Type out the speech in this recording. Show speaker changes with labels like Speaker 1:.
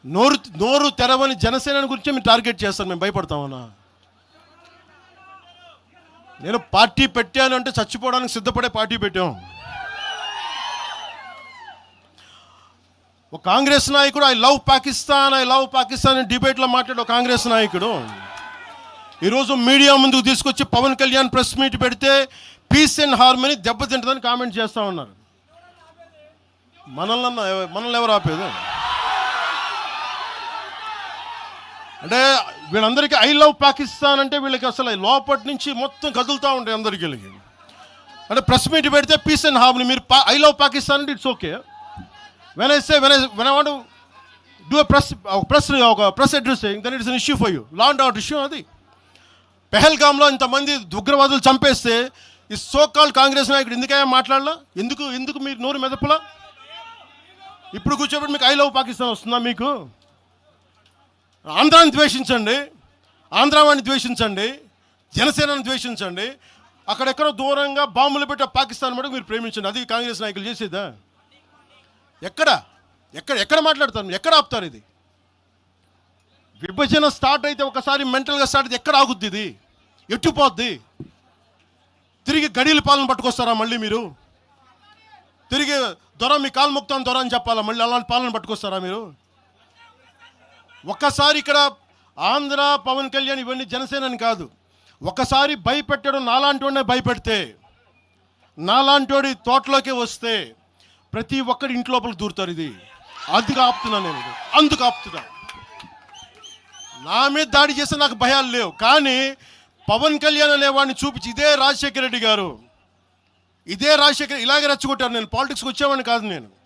Speaker 1: నోరు నోరు తెరవని జనసేన గురించి మీరు టార్గెట్ చేస్తారు. మేము భయపడతామన్నా? నేను పార్టీ పెట్టాను అంటే చచ్చిపోవడానికి సిద్ధపడే పార్టీ పెట్టాం. ఒక కాంగ్రెస్ నాయకుడు ఐ లవ్ పాకిస్తాన్ డిబేట్లో మాట్లాడే ఒక కాంగ్రెస్ నాయకుడు ఈరోజు మీడియా ముందుకు తీసుకొచ్చి పవన్ కళ్యాణ్ ప్రెస్ మీట్ పెడితే పీస్ అండ్ హార్మనీ దెబ్బతింటుందని కామెంట్ చేస్తూ ఉన్నారు. మనల్ని ఎవరు ఆపేది? అంటే వీళ్ళందరికీ ఐ లవ్ పాకిస్తాన్ అంటే వీళ్ళకి అసలు లోపటి నుంచి మొత్తం కదులుతూ ఉంటాయి అందరికీ. అంటే ప్రెస్ మీట్ పెడితే పీస్ అండ్ హార్మనీ, మీరు ఐ లవ్ పాకిస్తాన్ అంటే it's okay. when I want to do a press address saying, then it's an issue for you. Law and order issue అది. పెహల్గామ్లో ఇంతమంది ఉగ్రవాదులు చంపేస్తే ఈ సోకాల్ కాంగ్రెస్ నాయకుడు ఎందుకయ్యా మాట్లాడలా? ఎందుకు మీరు నోరు మెదపలా? ఇప్పుడు కూర్చోబెట్టి మీకు ఐ లవ్ పాకిస్తాన్ వస్తుందా? మీకు ఆంధ్రాని ద్వేషించండి, ఆంధ్రావాణి ద్వేషించండి, జనసేనని ద్వేషించండి, అక్కడెక్కడో దూరంగా బాంబులు పెట్టే పాకిస్తాన్ మటుకు మీరు ప్రేమించండి. అది కాంగ్రెస్ నాయకులు చేసేదా? ఎక్కడ మాట్లాడతారు? ఎక్కడ ఆపుతారు? ఇది విభజన స్టార్ట్ అయితే ఒకసారి మెంటల్గా స్టార్ట్ అయితే ఎక్కడ ఆగుద్ది? ఇది ఎట్టుపోద్ది? తిరిగి గడియల పాలన పట్టుకొస్తారా మళ్ళీ మీరు? తిరిగి దొర మీ కాలు మొక్తాను దొర అని చెప్పాలా? మళ్ళీ అలాంటి పాలన పట్టుకొస్తారా మీరు? ఒక్కసారి ఇక్కడ ఆంధ్ర పవన్ కళ్యాణ్ ఇవన్నీ జనసేనని కాదు, ఒకసారి భయపెట్టడం నాలాంటి వాడినే భయపెడితే, నాలాంటి వాడి తోటలోకి వస్తే ప్రతి ఒక్కరి ఇంటి లోపలికి దూరుతారు. ఇది అందుకు ఆపుతున్నా నేను, అందుకు ఆపుతున్నా. నా మీద దాడి చేస్తే నాకు భయాలు లేవు, కానీ పవన్ కళ్యాణ్ అనేవాడిని చూపించి ఇదే రాజశేఖర రెడ్డి గారు ఇలాగే రెచ్చగొట్టారు. నేను పాలిటిక్స్కి వచ్చేవాడిని కాదు నేను.